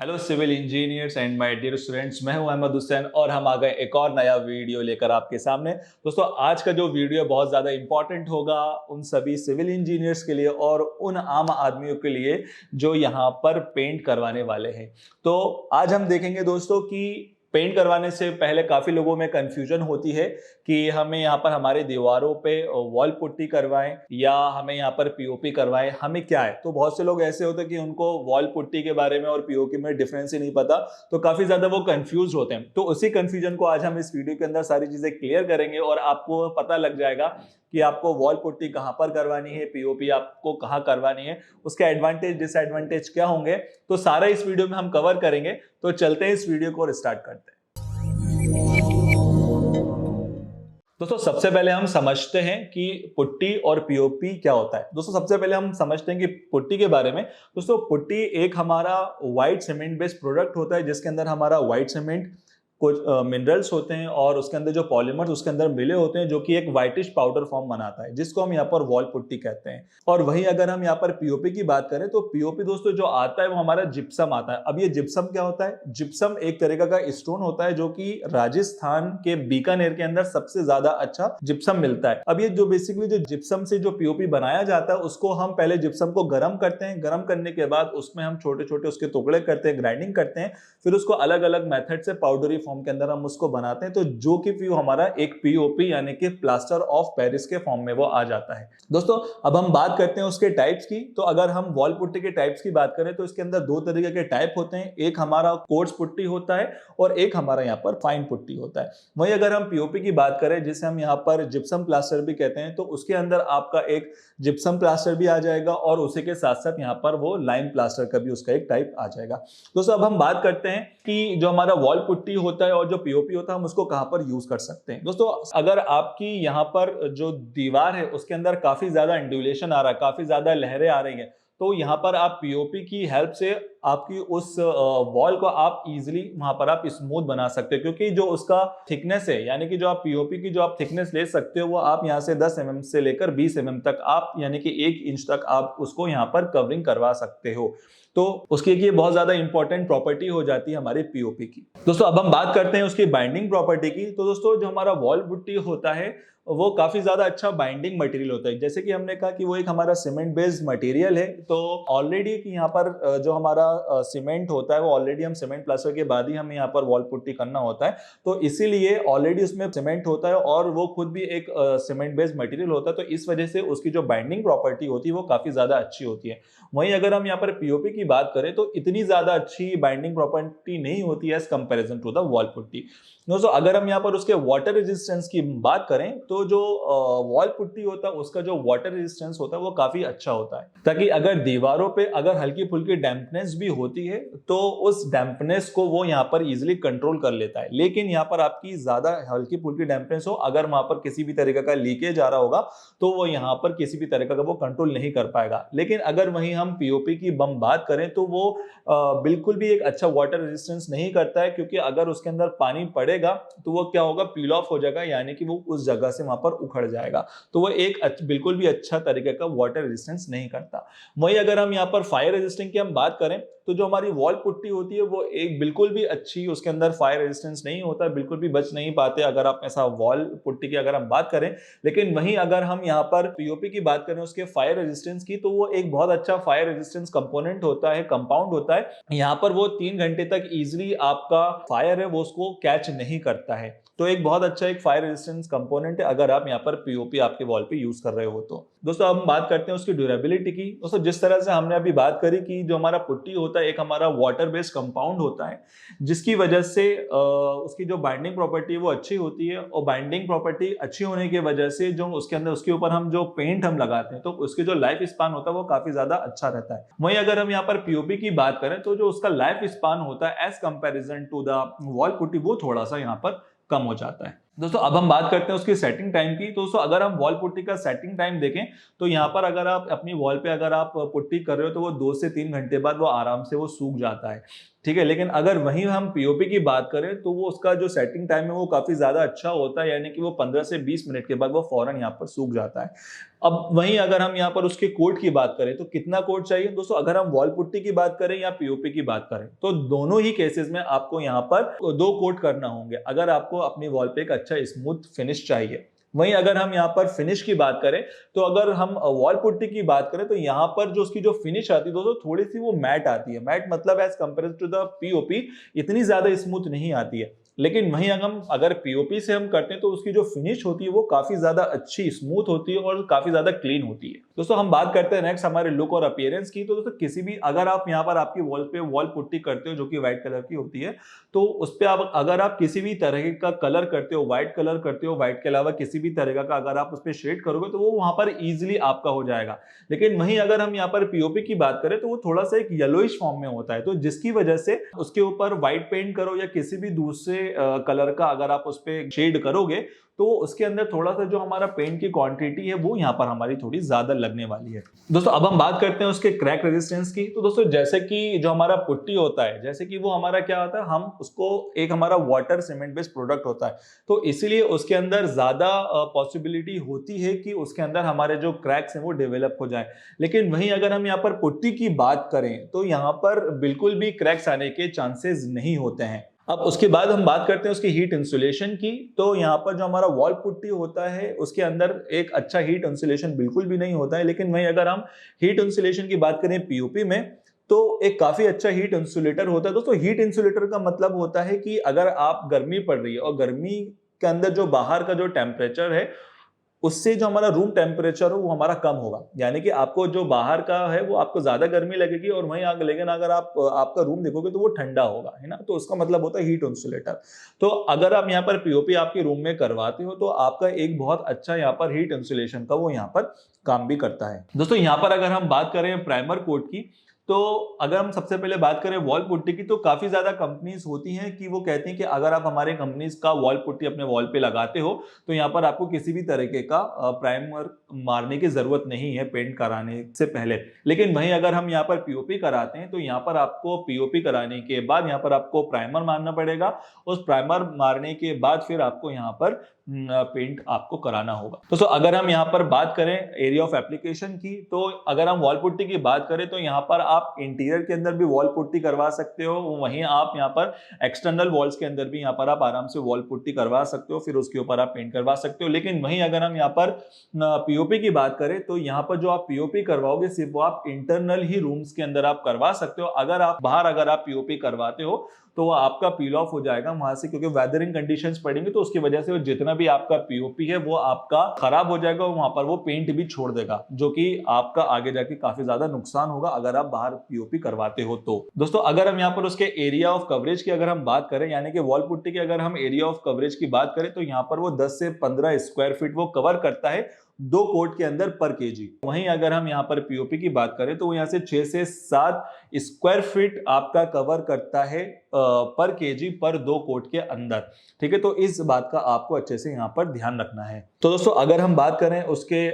Hello civil engineers and my dear students, मैं हूं अहमद हुसैन और हम आ गए एक और नया वीडियो लेकर आपके सामने। दोस्तों, आज का जो वीडियो बहुत ज़्यादा इंपॉर्टेंट होगा उन सभी सिविल इंजीनियर्स के लिए और उन आम आदमियों के लिए जो यहाँ पर पेंट करवाने वाले हैं। तो आज हम देखेंगे दोस्तों कि पेंट करवाने से पहले काफ़ी लोगों में कन्फ्यूजन होती है कि हमें यहाँ पर हमारे दीवारों पे वॉल पुट्टी करवाएं या हमें यहाँ पर पीओपी करवाएं, हमें क्या है। तो बहुत से लोग ऐसे होते हैं कि उनको वॉल पुट्टी के बारे में और पीओपी में डिफरेंस ही नहीं पता, तो काफ़ी ज़्यादा वो कंफ्यूज होते हैं। तो उसी कंफ्यूजन को आज हम इस वीडियो के अंदर सारी चीज़ें क्लियर करेंगे और आपको पता लग जाएगा कि आपको वॉल पुट्टी कहाँ पर करवानी है, पीओपी आपको कहाँ करवानी है, उसके एडवांटेज डिसएडवांटेज क्या होंगे। तो सारा इस वीडियो में हम कवर करेंगे। तो चलते हैं इस वीडियो को स्टार्ट करते हैं। दोस्तों, सबसे पहले हम समझते हैं कि पुट्टी और पीओपी क्या होता है। दोस्तों, सबसे पहले हम समझते हैं कि पुट्टी के बारे में। दोस्तों, पुट्टी एक हमारा व्हाइट सीमेंट बेस्ड प्रोडक्ट होता है जिसके अंदर हमारा व्हाइट सीमेंट, कुछ मिनरल्स होते हैं और उसके अंदर जो पॉलीमर्स उसके अंदर मिले होते हैं जो कि एक व्हाइटिश पाउडर फॉर्म बनाता है, जिसको हम यहाँ पर वॉल पुट्टी कहते हैं। और वहीं अगर हम यहाँ पर पीओपी की बात करें तो पीओपी दोस्तों जो आता है वो हमारा जिप्सम आता है। अब ये जिप्सम क्या होता है? जिप्सम एक तरीका का स्टोन होता है जो कि राजस्थान के बीकानेर के अंदर सबसे ज्यादा अच्छा जिप्सम मिलता है। अब ये जो बेसिकली जो जिप्सम से जो पीओपी बनाया जाता है उसको हम पहले जिप्सम को गर्म करते हैं। गर्म करने के बाद उसमें हम छोटे छोटे उसके टुकड़े करते हैं, ग्राइंडिंग करते हैं, फिर उसको अलग अलग मेथड से पाउडरी फॉर्म के अंदर हम उसको बनाते हैं। तो जो कि फिर हमारा एक पीओपी यानी कि प्लास्टर ऑफ पेरिस के फॉर्म में वो आ जाता है। दोस्तों, अब हम बात करते हैं उसके टाइप्स की। तो अगर हम वॉल पुट्टी के टाइप्स की बात करें तो इसके अंदर दो तरीके के टाइप होते हैं। एक हमारा कोर्स पुट्टी होता है और एक हमारा यहाँ पर फाइन पुट्टी होता है। वहीं अगर हम पीओपी की बात करें जिसे हम यहाँ पर जिप्सम प्लास्टर भी कहते हैं, तो उसके अंदर आपका एक जिप्सम प्लास्टर भी आ जाएगा और उसी के साथ साथ यहाँ पर वो लाइम प्लास्टर का भी उसका एक टाइप आ जाएगा। दोस्तों, अब हम बात करते हैं कि जो हमारा वॉल पुट्टी होता है और जो पीओपी होता है हम उसको कहां पर यूज कर सकते हैं। दोस्तों, अगर आपकी यहां पर जो दीवार है उसके अंदर काफी ज्यादा इंड्यूलेशन आ रहा है, काफी ज्यादा लहरें आ रही हैं, तो यहां पर आप पीओपी की हेल्प से आपकी उस वॉल को आप इजीली वहां पर आप स्मूथ बना सकते हो, क्योंकि जो उसका थिकनेस है यानी कि जो आप पीओपी की जो आप थिकनेस ले सकते हो वो आप यहां से 10 mm से लेकर 20 mm तक आप यानी कि 1 इंच तक आप उसको यहां पर कवरिंग करवा सकते हो। तो उसकी ये बहुत ज्यादा इंपॉर्टेंट प्रॉपर्टी हो जाती है हमारे पीओपी की। दोस्तों, अब हम बात करते हैं उसकी बाइंडिंग प्रॉपर्टी की। तो दोस्तों, जो हमारा वॉल पुट्टी होता है वो काफी ज्यादा अच्छा बाइंडिंग मटेरियल होता है। जैसे कि हमने कहा कि वो एक हमारा सीमेंट बेस्ड मटेरियल है, तो ऑलरेडी यहाँ पर जो हमारा सीमेंट होता है वो ऑलरेडी हम सीमेंट प्लास्टर के बाद ही हमें यहाँ पर वॉल पुट्टी करना होता है, तो इसीलिए ऑलरेडी उसमें सीमेंट होता है और वो खुद भी एक सीमेंट बेस्ड मटेरियल होता है, तो इस वजह से उसकी जो बाइंडिंग प्रॉपर्टी होती है वो काफी ज्यादा अच्छी होती है। वहीं अगर हम यहाँ पर पीओपी की बात करें तो इतनी ज्यादा अच्छी बाइंडिंग प्रॉपर्टी नहीं होती है as comparison to the wall putty. दोस्तों, अगर हम यहाँ पर उसके वाटर रेजिस्टेंस की बात करें तो जो वॉल पुट्टी होता है उसका जो वाटर रेजिस्टेंस होता है वो काफी अच्छा होता है, ताकि अगर दीवारों पे अगर हल्की फुल्की डैम्पनेस भी होती है तो उस डैम्पनेस को वो यहाँ पर इजिली कंट्रोल कर लेता है। लेकिन यहाँ पर आपकी ज्यादा हल्की फुल्की डैम्पनेस हो, अगर वहां पर किसी भी तरीके का लीकेज आ रहा होगा तो वो यहाँ पर किसी भी तरीके का वो कंट्रोल नहीं कर पाएगा। लेकिन अगर वहीं हम पीओपी की बात करें तो वो बिल्कुल भी एक अच्छा वाटर रेजिस्टेंस नहीं करता है, क्योंकि अगर उसके अंदर पानी पड़ेगा तो वो क्या होगा, पील ऑफ हो जाएगा, यानी कि वो उस जगह से वहां पर उखड़ जाएगा। तो वो एक बिल्कुल भी अच्छा तरीके का वाटर रेजिस्टेंस नहीं करता। वहीं अगर हम यहाँ पर फायर रेजिस्टेंस की हम बात करें तो जो हमारी वॉल पुट्टी होती है वो एक बिल्कुल भी अच्छी, उसके अंदर फायर रेजिस्टेंस नहीं होता, बिल्कुल भी बच नहीं पाते अगर आप ऐसा वॉल पुट्टी की अगर हम बात करें। लेकिन वहीं अगर हम यहाँ पर पीओपी की बात करें उसके फायर रेजिस्टेंस की, तो वो एक बहुत अच्छा फायर रेजिस्टेंस कंपोनेंट होता है, कंपाउंड होता है। यहाँ पर वो 3 घंटे तक इजिली आपका फायर है वो उसको कैच नहीं करता है। तो एक बहुत अच्छा एक फायर रेजिस्टेंस कंपोनेंट है अगर आप यहाँ पर पीओपी आपके वॉल पे यूज कर रहे हो तो। दोस्तों, अब हम बात करते हैं उसकी ड्यूरेबिलिटी की। दोस्तों, जिस तरह से हमने अभी बात करी कि जो हमारा पुट्टी होता है एक हमारा वाटर बेस्ड कंपाउंड होता है, जिसकी वजह से उसकी जो बाइंडिंग प्रॉपर्टी है वो अच्छी होती है, और बाइंडिंग प्रॉपर्टी अच्छी होने की वजह से जो उसके अंदर उसके ऊपर हम जो पेंट हम लगाते हैं तो उसके जो लाइफ स्पान होता है वो काफी ज्यादा अच्छा रहता है। वहीं अगर हम यहाँ पर पीओपी की बात करें तो जो उसका लाइफ स्पान होता है as comparison to the wall putty वो थोड़ा सा यहाँ पर कम हो जाता है। दोस्तों अब हम बात करते हैं उसकी सेटिंग टाइम की। तो दोस्तों अगर हम वॉल पुट्टी का सेटिंग टाइम देखें तो यहाँ पर अगर आप अपनी वॉल पे अगर आप पुट्टी कर रहे हो तो वो 2 से 3 घंटे बाद वो आराम से वो सूख जाता है, ठीक है। लेकिन अगर वहीं हम पीओपी की बात करें तो वो उसका जो सेटिंग टाइम है वो काफी ज्यादा अच्छा होता है, यानी कि वो 15 से 20 मिनट के बाद वो फौरन यहाँ पर सूख जाता है। अब वहीं अगर हम यहाँ पर उसके कोट की बात करें तो कितना कोट चाहिए दोस्तों, अगर हम वॉल पुट्टी की बात करें या पीओपी की बात करें तो दोनों ही केसेस में आपको यहाँ पर 2 कोट करना होंगे अगर आपको अपनी वॉल पे एक अच्छा स्मूथ फिनिश चाहिए। वहीं अगर हम यहाँ पर फिनिश की बात करें तो अगर हम वॉल पुट्टी की बात करें तो यहाँ पर जो उसकी जो फिनिश आती है दोस्तों थोड़ी सी वो मैट आती है। मैट मतलब as compare to the POP इतनी ज्यादा स्मूथ नहीं आती है। लेकिन वहीं अगर पीओपी से हम करते हैं तो उसकी जो फिनिश होती है वो काफी ज्यादा अच्छी स्मूथ होती है और काफी ज्यादा क्लीन होती है। दोस्तों हम बात करते हैं नेक्स्ट हमारे लुक और अपीयरेंस की। तो दोस्तों किसी भी अगर आप यहाँ पर आपकी वॉल पे वॉल पुट्टी करते हो जो कि व्हाइट कलर की होती है तो उस पर आप अगर आप किसी भी तरह का कलर करते हो, व्हाइट कलर करते हो, व्हाइट के अलावा किसी भी तरह का अगर आप उस पर शेड करोगे तो वो वहां पर इजिली आपका हो जाएगा। लेकिन वहीं अगर हम यहाँ पर पीओपी की बात करें तो वो थोड़ा सा एक येलोइश फॉर्म में होता है, तो जिसकी वजह से उसके ऊपर व्हाइट पेंट करो या किसी भी दूसरे कलर का अगर आप उस पर शेड करोगे तो उसके अंदर थोड़ा सा जो हमारा पेंट की क्वांटिटी है वो यहाँ पर हमारी थोड़ी ज्यादा लगने वाली है। दोस्तों अब हम बात करते हैं उसके क्रैक रेजिस्टेंस की। तो दोस्तों जैसे कि जो हमारा पुट्टी होता है, जैसे कि वो हमारा क्या होता है, हम उसको एक हमारा वाटर सीमेंट बेस्ड प्रोडक्ट होता है तो इसीलिए उसके अंदर ज्यादा पॉसिबिलिटी होती है कि उसके अंदर हमारे जो क्रैक्स हैं वो डेवलप हो जाए। लेकिन वहीं अगर हम यहाँ पर पुट्टी की बात करें तो यहाँ पर बिल्कुल भी क्रैक्स आने के चांसेस नहीं होते हैं। अब उसके बाद हम बात करते हैं उसकी हीट इंसुलेशन की। तो यहाँ पर जो हमारा वॉल पुट्टी होता है उसके अंदर एक अच्छा हीट इंसुलेशन बिल्कुल भी नहीं होता है। लेकिन वहीं अगर हम हीट इंसुलेशन की बात करें पीओपी में तो एक काफी अच्छा हीट इंसुलेटर होता है। दोस्तों हीट इंसुलेटर का मतलब होता है कि अगर आप गर्मी पड़ रही है और गर्मी के अंदर जो बाहर का जो टेम्परेचर है उससे जो हमारा रूम टेम्परेचर हो वो हमारा कम होगा, यानी कि आपको जो बाहर का है वो आपको ज्यादा गर्मी लगेगी और वहीं लेकिन अगर आप आपका रूम देखोगे तो वो ठंडा होगा, है ना। तो उसका मतलब होता है हीट इंसुलेटर। तो अगर आप यहाँ पर पीओपी आपके रूम में करवाते हो तो आपका एक बहुत अच्छा यहाँ पर हीट इंसुलेशन का वो यहाँ पर काम भी करता है। दोस्तों यहाँ पर अगर हम बात करें प्राइमर कोट की तो अगर हम सबसे पहले बात करें वॉल पुट्टी की तो काफी ज्यादा कंपनीज होती हैं कि वो कहती हैं कि अगर आप हमारे कंपनीज का वॉल पुट्टी अपने वॉल पे लगाते हो तो यहाँ पर आपको किसी भी तरीके का प्राइमर मारने की जरूरत नहीं है पेंट कराने से पहले। लेकिन वहीं अगर हम यहाँ पर पीओपी कराते हैं तो यहाँ पर आपको पीओपी कराने के बाद यहाँ पर आपको प्राइमर मारना पड़ेगा। उस प्राइमर मारने के बाद फिर आपको यहाँ पर पेंट आपको कराना होगा। तो अगर हम यहाँ पर बात करें एरिया ऑफ एप्लीकेशन की तो अगर हम वॉल पुट्टी की बात करें तो यहाँ पर आप इंटीरियर के अंदर भी वॉल पुट्टी करवा सकते हो, वहीं आप यहाँ पर एक्सटर्नल वॉल्स के अंदर भी यहाँ पर आप आराम से वॉल पुट्टी करवा सकते हो, फिर उसके ऊपर आप पेंट करवा सकते हो। लेकिन वहीं अगर हम यहाँ पर पीओपी की बात करें तो यहाँ पर जो आप पीओपी करवाओगे सिर्फ वो आप इंटरनल ही रूम्स के अंदर आप करवा सकते हो। अगर आप बाहर अगर आप पीओपी करवाते हो तो वो आपका पील ऑफ हो जाएगा वहां से, क्योंकि वेदरिंग कंडीशंस पड़ेंगे तो उसकी वजह से वो जितना भी आपका पीओपी है वो आपका खराब हो जाएगा और वहां पर वो पेंट भी छोड़ देगा, जो कि आपका आगे जाके काफी ज्यादा नुकसान होगा अगर आप बाहर पीओपी करवाते हो। तो दोस्तों अगर हम यहाँ पर उसके एरिया ऑफ कवरेज की अगर हम बात करें, यानी कि वॉल पुट्टी की अगर हम एरिया ऑफ कवरेज की बात करें तो यहाँ पर वो 10 से 15 स्क्वायर फीट वो कवर करता है 2 कोट के अंदर पर केजी। वहीं अगर हम यहाँ पर पीओपी की बात करें तो यहाँ से 6 से 7 स्क्वायर फीट आपका कवर करता है पर केजी पर 2 कोट के अंदर, ठीक है। तो इस बात का आपको अच्छे से यहाँ पर ध्यान रखना है। तो दोस्तों अगर हम बात करें उसके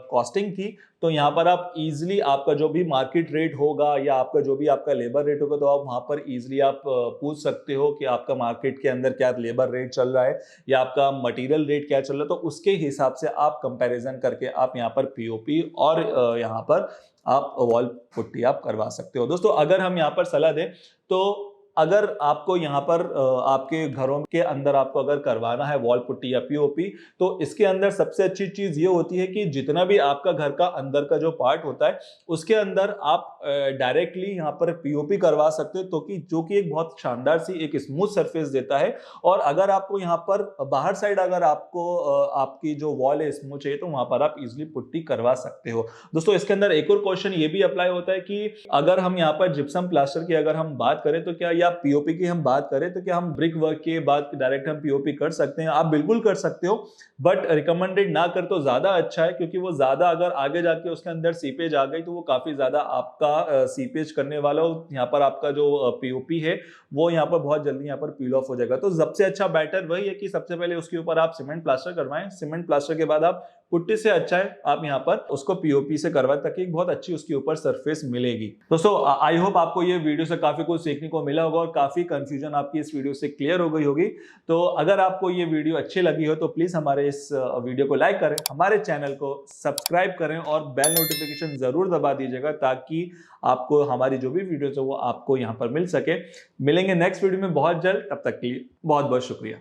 कॉस्टिंग की तो यहाँ पर आप इजीली आपका जो भी मार्केट रेट होगा या आपका जो भी आपका लेबर रेट होगा तो आप वहाँ पर इजीली आप पूछ सकते हो कि आपका मार्केट के अंदर क्या लेबर रेट चल रहा है या आपका मटेरियल रेट क्या चल रहा है। तो उसके हिसाब से आप कंपैरिजन करके आप यहाँ पर पीओपी और यहाँ पर आप वॉल पुट्टी आप करवा सकते हो। दोस्तों अगर हम यहाँ पर सलाह दें तो अगर आपको यहाँ पर आपके घरों के अंदर आपको अगर करवाना है वॉल पुट्टी या पीओपी तो इसके अंदर सबसे अच्छी चीज ये होती है कि जितना भी आपका घर का अंदर का जो पार्ट होता है उसके अंदर आप डायरेक्टली यहाँ पर पीओपी करवा सकते हो, तो कि जो कि एक बहुत शानदार सी एक स्मूथ सरफेस देता है। और अगर आपको यहाँ पर बाहर साइड अगर आपको आपकी जो वॉल है स्मूथ चाहिए तो वहां पर आप इजिली पुट्टी करवा सकते हो। दोस्तों इसके अंदर एक और क्वेश्चन ये भी अप्लाई होता है कि अगर हम यहाँ पर जिप्सम प्लास्टर की अगर हम बात करें तो क्या आप पीओपी की हम बात करें तो क्या हम ब्रिक वर्क के बाद डायरेक्ट हम पीओपी कर सकते हैं? आप बिल्कुल कर सकते हो, बट रिकमेंडेड ना कर तो ज्यादा अच्छा है, क्योंकि वो ज्यादा अगर आगे जाके उसके अंदर सीपेज आ गई तो वो काफी ज्यादा आपका सीपेज करने वाला यहाँ पर आपका जो पीओपी है वो यहाँ पर बहुत जल्दी यहाँ पर पील ऑफ हो जाएगा। तो सबसे अच्छा बैटर वही है कि सबसे पहले उसके ऊपर आप सीमेंट प्लास्टर करवाएं, सीमेंट प्लास्टर के बाद आप पुट्टी से अच्छा है आप यहाँ पर उसको पीओपी से करवाएं, ताकि एक बहुत अच्छी उसके ऊपर सरफेस मिलेगी। दोस्तों आई होप आपको ये वीडियो से काफी कुछ सीखने को मिला होगा और काफी कंफ्यूजन आपकी इस वीडियो से क्लियर हो गई होगी। तो अगर आपको ये वीडियो अच्छी लगी हो तो प्लीज हमारे इस वीडियो को लाइक करें, हमारे चैनल को सब्सक्राइब करें और बेल नोटिफिकेशन जरूर दबा दीजिएगा, ताकि आपको हमारी जो भी वीडियोस है वो आपको यहाँ पर मिल सके। मिलेंगे नेक्स्ट वीडियो में बहुत जल्द, तब तक के लिए बहुत बहुत शुक्रिया।